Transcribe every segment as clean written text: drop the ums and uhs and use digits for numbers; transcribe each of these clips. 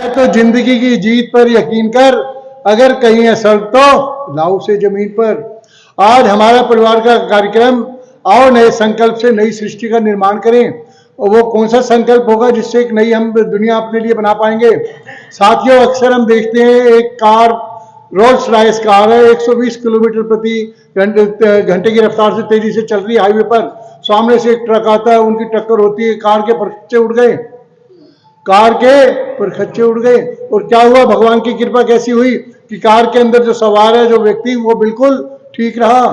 तो जिंदगी की जीत पर यकीन कर, अगर कहीं है सड़क तो लाओ से जमीन पर। आज हमारा परिवार का कार्यक्रम आओ नए संकल्प से नई सृष्टि का निर्माण करें। और वो कौन सा संकल्प होगा जिससे एक नई हम दुनिया अपने लिए बना पाएंगे। साथियों, अक्सर हम देखते हैं एक कार, रोल्स रॉयस कार है, 120 किलोमीटर प्रति घंटे की रफ्तार से तेजी से चल रही हाईवे पर। सामने से एक ट्रक आता है, उनकी टक्कर होती है, कार के परखच्चे उड़ गए, कार के परखच्चे उड़ गए। और क्या हुआ, भगवान की कृपा कैसी हुई कि कार के अंदर जो सवार है जो व्यक्ति, वो बिल्कुल ठीक रहा।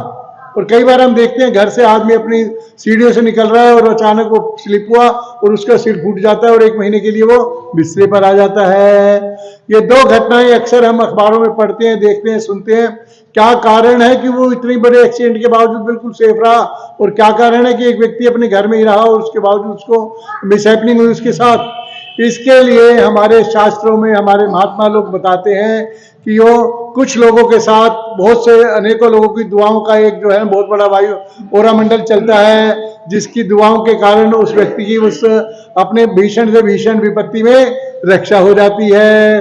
और कई बार हम देखते हैं घर से आदमी अपनी सीढ़ियों से निकल रहा है और अचानक वो स्लिप हुआ और उसका सिर फूट जाता है और 1 महीने के लिए वो बिस्तरे पर आ जाता है। ये 2 घटनाएं अक्सर हम अखबारों में पढ़ते हैं, देखते हैं, सुनते हैं। क्या कारण है कि वो इतनी बड़े एक्सीडेंट के बावजूद बिल्कुल सेफ रहा, और क्या कारण है कि एक व्यक्ति अपने घर में ही रहा और उसके बावजूद उसको मिसहैपनिंग हुई उसके साथ। इसके लिए हमारे शास्त्रों में हमारे महात्मा लोग बताते हैं कि वो कुछ लोगों के साथ, बहुत से अनेकों लोगों की दुआओं का एक जो है बहुत बड़ा वायु ओरा मंडल चलता है, जिसकी दुआओं के कारण उस व्यक्ति की उस अपने भीषण से भीषण विपत्ति में रक्षा हो जाती है।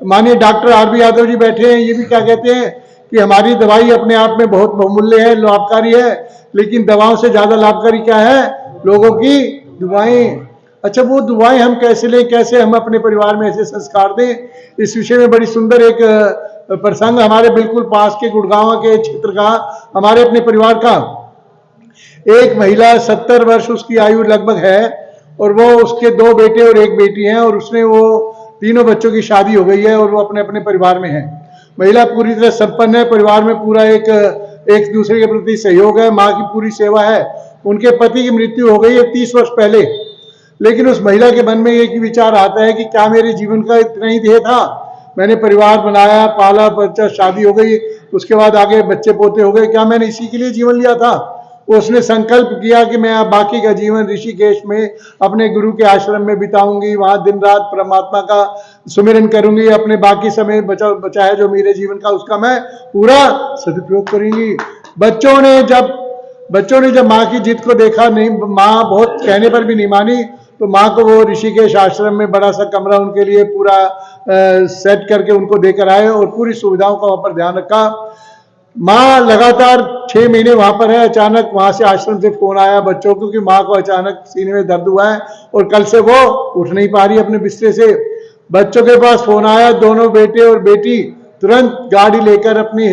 माननीय डॉक्टर आर.बी. यादव जी बैठे हैं, ये भी क्या कहते हैं कि हमारी दवाई अपने आप में बहुत बहुमूल्य है, लाभकारी है, लेकिन दवाओं से ज्यादा लाभकारी क्या है, लोगों की दुआएं। अच्छा, वो दुआएं हम कैसे लें, कैसे हम अपने परिवार में ऐसे संस्कार दें, इस विषय में बड़ी सुंदर एक प्रसंग हमारे बिल्कुल पास के गुड़गांव के क्षेत्र का, हमारे अपने परिवार का। एक महिला 70 वर्ष उसकी आयु लगभग है, और वो उसके 2 बेटे और 1 बेटी हैं, और उसने वो 3 बच्चों की शादी हो गई है और वो अपने अपने परिवार में है। महिला पूरी तरह संपन्न है, परिवार में पूरा एक दूसरे के प्रति सहयोग है, माँ की पूरी सेवा है। उनके पति की मृत्यु हो गई है 30 वर्ष पहले, लेकिन उस महिला के मन में एक ही विचार आता है कि क्या मेरे जीवन का इतना ही ध्येय था। मैंने परिवार बनाया, पाला बच्चा, शादी हो गई, उसके बाद आगे बच्चे पोते हो गए, क्या मैंने इसी के लिए जीवन लिया था। उसने संकल्प किया कि मैं अब बाकी का जीवन ऋषिकेश में अपने गुरु के आश्रम में बिताऊंगी, वहां दिन रात परमात्मा का सुमिरन करूंगी, अपने बाकी समय बचा है जो मेरे जीवन का, उसका मैं पूरा सदुपयोग करूंगी। बच्चों ने जब माँ की जिद को देखा, नहीं, माँ बहुत कहने पर भी नहीं मानी, तो माँ को वो ऋषिकेश आश्रम में बड़ा सा कमरा उनके लिए पूरा सेट करके उनको देकर आए और पूरी सुविधाओं का वहां पर ध्यान रखा। माँ लगातार 6 महीने वहां पर है। अचानक वहां से आश्रम से फोन आया बच्चों को कि माँ को अचानक सीने में दर्द हुआ है और कल से वो उठ नहीं पा रही अपने बिस्तर से। बच्चों के पास फोन आया, दोनों बेटे और बेटी तुरंत गाड़ी लेकर अपनी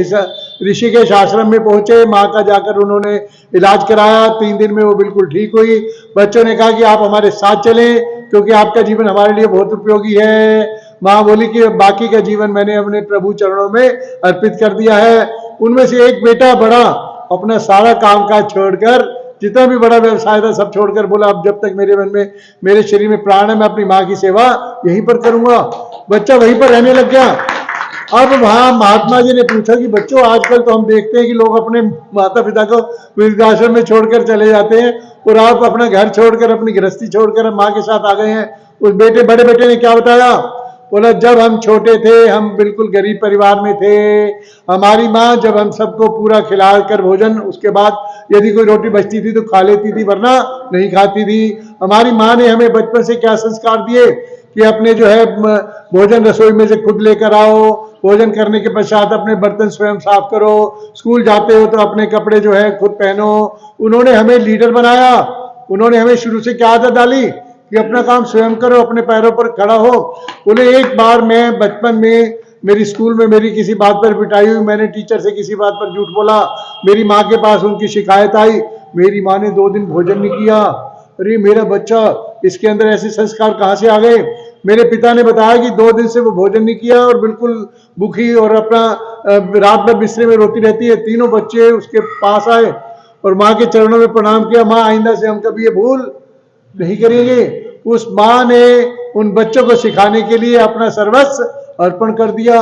ऋषिकेश आश्रम में पहुंचे। माँ का जाकर उन्होंने इलाज कराया, 3 दिन में वो बिल्कुल ठीक हुई। बच्चों ने कहा कि आप हमारे साथ चलें क्योंकि आपका जीवन हमारे लिए बहुत उपयोगी है। माँ बोली कि बाकी का जीवन मैंने अपने प्रभु चरणों में अर्पित कर दिया है। उनमें से एक बेटा बड़ा अपना सारा कामकाज छोड़कर, जितना भी बड़ा व्यवसाय था सब छोड़कर बोला अब जब तक मेरे मन में, मेरे शरीर में प्राण है, मैं अपनी माँ की सेवा यहीं पर करूंगा। बच्चा वहीं पर रहने लग गया। अब वहां महात्मा जी ने पूछा कि बच्चों, आजकल तो हम देखते हैं कि लोग अपने माता पिता को वृद्धाश्रम में छोड़कर चले जाते हैं और आप अपना घर छोड़कर, अपनी गृहस्थी छोड़कर अब माँ के साथ आ गए हैं। उस बड़े बेटे ने क्या बताया, बोला जब हम छोटे थे हम बिल्कुल गरीब परिवार में थे। हमारी माँ जब हम सबको पूरा खिला कर भोजन, उसके बाद यदि कोई रोटी बचती थी तो खा लेती थी, वरना नहीं खाती थी। हमारी माँ ने हमें बचपन से क्या संस्कार दिए कि अपने जो है भोजन रसोई में से खुद लेकर आओ, भोजन करने के पश्चात अपने बर्तन स्वयं साफ करो, स्कूल जाते हो तो अपने कपड़े जो है खुद पहनो। उन्होंने हमें लीडर बनाया। उन्होंने हमें शुरू से क्या आदत डाली कि अपना काम स्वयं करो, अपने पैरों पर खड़ा हो। बोले एक बार मैं बचपन में मेरी स्कूल में मेरी किसी बात पर पिटाई हुई, मैंने टीचर से किसी बात पर झूठ बोला, मेरी माँ के पास उनकी शिकायत आई, मेरी माँ ने 2 दिन भोजन नहीं किया। अरे मेरा बच्चा, इसके अंदर ऐसे संस्कार कहाँ से आ गए। मेरे पिता ने बताया कि 2 दिन से वो भोजन नहीं किया और बिल्कुल भूखी और अपना रात भर बिस्तर में रोती रहती है। तीनों बच्चे उसके पास आए और माँ के चरणों में प्रणाम किया, माँ आइंदा से हम कभी ये भूल नहीं करेंगे। उस माँ ने उन बच्चों को सिखाने के लिए अपना सर्वस्व अर्पण कर दिया।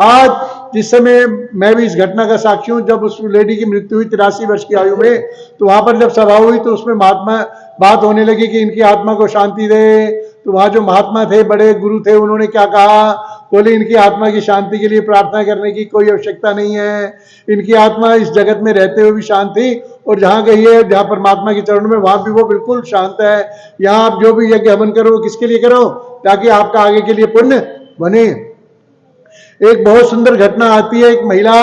आज जिस समय मैं भी इस घटना का साक्षी हूँ, जब उस लेडी की मृत्यु हुई 83 वर्ष की आयु में, तो वहां पर जब सभा हुई तो उसमें महात्मा बात होने लगी कि इनकी आत्मा को शांति दे। तो वहां जो महात्मा थे, बड़े गुरु थे, उन्होंने क्या कहा, बोले इनकी आत्मा की शांति के लिए प्रार्थना करने की कोई आवश्यकता नहीं है। इनकी आत्मा इस जगत में रहते हुए भी शांत थी और जहां गई है, जहां परमात्मा के चरणों में, वहां भी वो बिल्कुल शांत है। यहाँ आप जो भी यज्ञ हवन करो, किसके लिए करो, ताकि आपका आगे के लिए पुण्य बने। एक बहुत सुंदर घटना आती है, एक महिला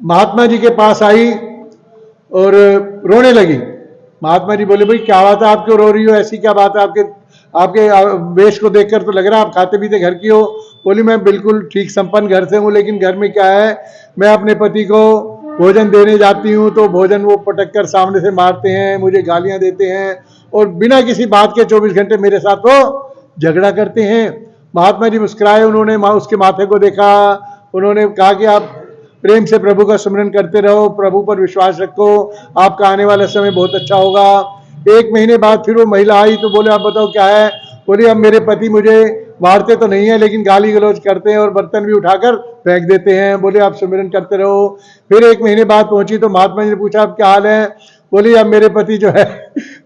महात्मा जी के पास आई और रोने लगी। महात्मा जी बोले, भाई क्या बात है, आप क्यों रो रही हो, ऐसी क्या बात है, आपके वेश को देखकर तो लग रहा है आप खाते पीते घर की हो। बोली, मैं बिल्कुल ठीक संपन्न घर से हूँ, लेकिन घर में क्या है, मैं अपने पति को भोजन देने जाती हूँ तो भोजन वो पटक कर सामने से मारते हैं, मुझे गालियां देते हैं और बिना किसी बात के 24 घंटे मेरे साथ वो झगड़ा करते हैं। महात्मा जी मुस्कुराए, उन्होंने उसके माथे को देखा, उन्होंने कहा कि आप प्रेम से प्रभु का स्मरण करते रहो, प्रभु पर विश्वास रखो, आपका आने वाला समय बहुत अच्छा होगा। 1 महीने बाद फिर वो महिला आई तो बोले, आप बताओ क्या है। बोली, अब मेरे पति मुझे मारते तो नहीं है, लेकिन गाली गलौज करते हैं और बर्तन भी उठाकर फेंक देते हैं। बोले, आप स्मरण करते रहो। फिर 1 महीने बाद पहुंची तो महात्मा जी ने पूछा, आप क्या हाल है। बोली, अब मेरे पति जो है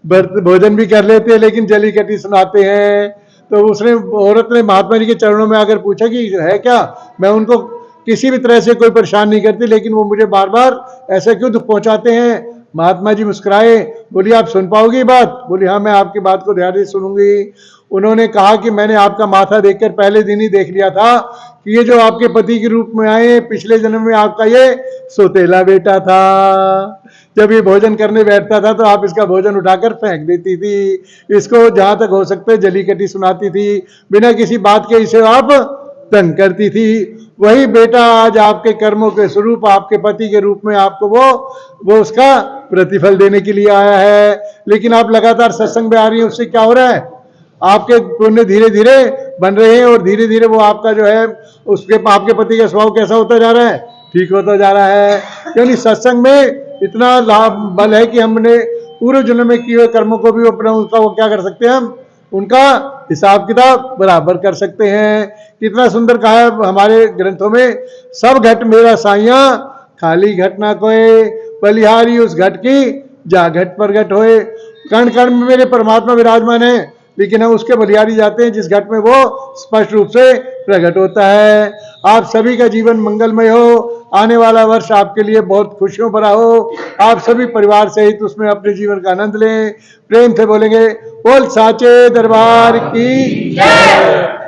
भोजन भी कर लेते हैं, लेकिन जली कटी सुनाते हैं। तो उसने औरत ने महात्मा जी के चरणों में आकर पूछा कि है क्या, मैं उनको किसी भी तरह से कोई परेशान नहीं करती, लेकिन वो मुझे बार बार ऐसे क्यों दुख पहुंचाते हैं। महात्मा जी मुस्कुराए, बोली, आप सुन पाओगी बात। बोली, हाँ, मैं आपकी बात को ध्यान से सुनूंगी। उन्होंने कहा कि मैंने आपका माथा देखकर पहले दिन ही देख लिया था कि ये जो आपके पति के रूप में आए, पिछले जन्म में आपका ये सोतेला बेटा था। जब ये भोजन करने बैठता था तो आप इसका भोजन उठाकर फेंक देती थी, इसको जहां तक हो सकता है जली कटी सुनाती थी, बिना किसी बात के इसे आप तंग करती थी। वही बेटा आज आपके कर्मों के स्वरूप आपके पति के रूप में आपको वो उसका प्रतिफल देने के लिए आया है। लेकिन आप लगातार सत्संग में आ रही हैं, उससे क्या हो रहा है, आपके पुण्य धीरे धीरे बन रहे हैं और धीरे धीरे वो आपका जो है उसके आपके पति का स्वभाव कैसा होता जा रहा है, ठीक होता जा रहा है। क्योंकि सत्संग में इतना लाभ बल है कि हमने पूर्व जन्म में किए हुए कर्मों को भी अपना उसका वो क्या कर सकते हैं, हम उनका हिसाब किताब बराबर कर सकते हैं। कितना सुंदर कहा है हमारे ग्रंथों में, सब घट मेरा साइया खाली घट ना कोई, बलिहारी उस घट की जा घट पर घट होए। कण कण में मेरे परमात्मा विराजमान है, लेकिन हम उसके बलिहारी जाते हैं जिस घट में वो स्पष्ट रूप से प्रकट होता है। आप सभी का जीवन मंगलमय हो, आने वाला वर्ष आपके लिए बहुत खुशियों भरा हो, आप सभी परिवार सहित उसमें अपने जीवन का आनंद लें। प्रेम से बोलेंगे, बोल साचे दरबार की जय।